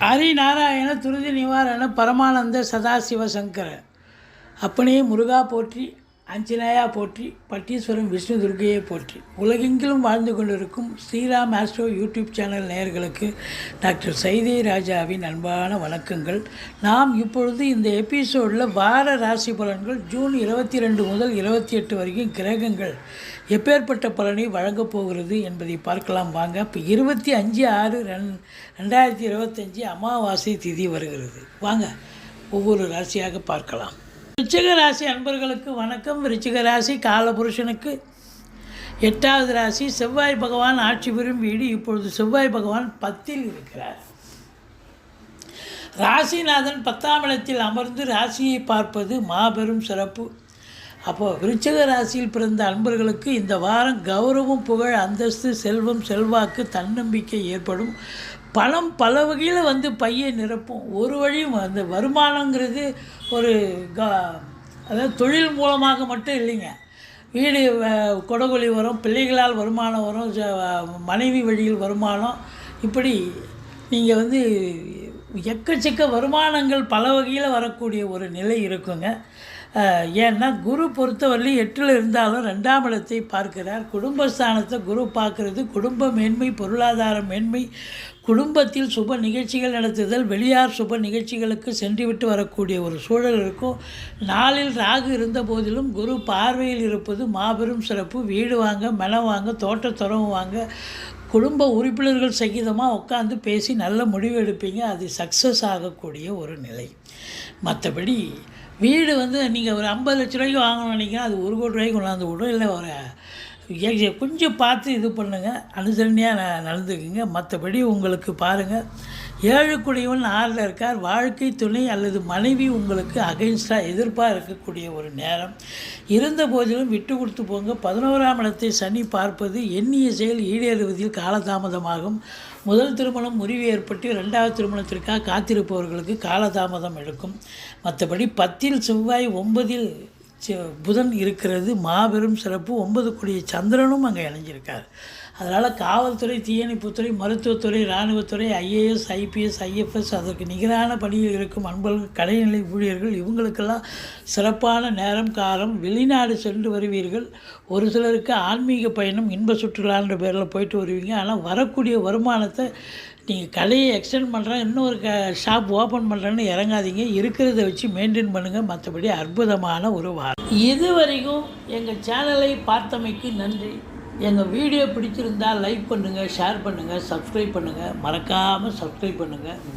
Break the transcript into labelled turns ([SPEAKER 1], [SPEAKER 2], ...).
[SPEAKER 1] ஹரிநாராயண துருதி நிவாரண பரமானந்த சதாசிவ சங்கர அப்பனே முருகா போற்றி, அஞ்சனேயா போற்றி, பட்டீஸ்வரம் விஷ்ணு துர்க்கையை போற்றி. உலகெங்கிலும் வாழ்ந்து கொண்டிருக்கும் ஸ்ரீராம் ஆஸ்ட்ரோ யூடியூப் சேனல் நேயர்களுக்கு டாக்டர் சைதை ராஜாவின் அன்பான வணக்கங்கள். நாம் இப்பொழுது இந்த எபிசோடில் வார ராசி பலன்கள் ஜூன் 22 முதல் 28 வரைக்கும் கிரகங்கள் எப்பேற்பட்ட பலனை வழங்கப் போகிறது என்பதை பார்க்கலாம் வாங்க. இப்போ 25/6/2025 அமாவாசை திதி வருகிறது. வாங்க ஒவ்வொரு ராசியாக பார்க்கலாம். விருச்சிக ராசி அன்பர்களுக்கு வணக்கம். விருச்சிக ராசி காலபுருஷனுக்கு 8வது ராசி. செவ்வாய் பகவான் ஆட்சி பெறும் வீடு. இப்பொழுது செவ்வாய் பகவான் 10ல் இருக்கிறார். ராசிநாதன் 10ஆம் இடத்தில் அமர்ந்து ராசியை பார்ப்பது மாபெரும் சிறப்பு. அப்போது விருச்சிக ராசியில் பிறந்த அன்பர்களுக்கு இந்த வாரம் கௌரவம், புகழ், அந்தஸ்து, செல்வம், செல்வாக்கு, தன்னம்பிக்கை ஏற்படும். பணம் பல வகையில் பையை நிரப்பும். ஒரு வழியும் அந்த வருமானங்கிறது ஒரு அதாவது தொழில் மூலமாக மட்டும் இல்லைங்க. வீடு கொடகொலி வரும், பிள்ளைகளால் வருமானம் வரும், மனைவி வழியில் வருமானம், இப்படி நீங்கள் எக்கச்சக்க வருமானங்கள் பல வகையில் வரக்கூடிய ஒரு நிலை இருக்குங்க. ஏன்னா குரு பொறுத்தவரையிலும் 8ல் இருந்தாலும் 2ஆம் இடத்தை பார்க்கிறார். குடும்பஸ்தானத்தை குரு பார்க்கறது குடும்ப மேன்மை, பொருளாதார மேன்மை, குடும்பத்தில் சுப நிகழ்ச்சிகள் நடத்துதல், வெளியார் சுப நிகழ்ச்சிகளுக்கு சென்றுவிட்டு வரக்கூடிய ஒரு சூழல் இருக்கும். நாளில் ராகு இருந்த போதிலும் குரு பார்வையில் இருப்பது மாபெரும் சிறப்பு. வீடு வாங்க, மனம் வாங்க, தோட்டத்துறவு வாங்க, குடும்ப உறுப்பினர்கள் சகிதமாக உட்காந்து பேசி நல்ல முடிவு எடுப்பீங்க. அது சக்ஸஸ் ஆகக்கூடிய ஒரு நிலை. மற்றபடி வீடு நீங்கள் ஒரு 50 லட்ச ரூபாய்க்கு வாங்கணும்னு நினைக்கிறேன், அது 1 கோடி ரூபாய்க்கு கொண்டாந்து விடும். இல்லை ஒரு கொஞ்சம் பார்த்து இது பண்ணுங்கள், அனுசரணையாக நடந்துக்குங்க. மற்றபடி உங்களுக்கு பாருங்கள், 7 குடியவன் 6ல் இருக்கார். வாழ்க்கை துணை அல்லது மனைவி உங்களுக்கு அகைன்ஸ்டாக எதிர்ப்பாக இருக்கக்கூடிய ஒரு நேரம். இருந்த போதிலும் விட்டு கொடுத்து போங்க. 11ஆம் இடத்தை சனி பார்ப்பது எண்ணிய செயல் ஈடேறுவதில் காலதாமதமாகும். முதல் திருமணம் முறிவு ஏற்பட்டு 2வது திருமணத்திற்காக காத்திருப்பவர்களுக்கு காலதாமதம் எடுக்கும். மற்றபடி 10ல் செவ்வாய், 9ல் புதன் இருக்கிறது. மாபெரும் சிறப்பு. 9 கூடிய சந்திரனும் அங்கே இணைஞ்சிருக்கார். அதனால் காவல்துறை, தீயணைப்புத்துறை, மருத்துவத்துறை, இராணுவத்துறை, IAS, IPS, IFS அதற்கு நிகரான பணியில் இருக்கும் அன்பர்கள், கடைநிலை ஊழியர்கள் இவங்களுக்கெல்லாம் சிறப்பான நேரம் காலம். வெளிநாடு சென்று வருவீர்கள். ஒரு சிலருக்கு ஆன்மீக பயணம், இன்ப சுற்றுலான்ற பேரில் போயிட்டு வருவீங்க. ஆனால் வரக்கூடிய வருமானத்தை நீங்கள் கடையை எக்ஸ்டெண்ட் பண்ணுறேன், இன்னொரு ஷாப் ஓப்பன் பண்ணுறேன்னு இறங்காதீங்க. இருக்கிறத வச்சு மெயின்டைன் பண்ணுங்கள். மற்றபடி அற்புதமான ஒரு வாரம். இதுவரைக்கும் எங்கள் சேனலை பார்த்தமைக்கு நன்றி. எங்கள் வீடியோ பிடிச்சிருந்தால் லைக் பண்ணுங்கள், ஷேர் பண்ணுங்கள், சப்ஸ்கிரைப் பண்ணுங்கள். மறக்காமல் சப்ஸ்கிரைப் பண்ணுங்கள்.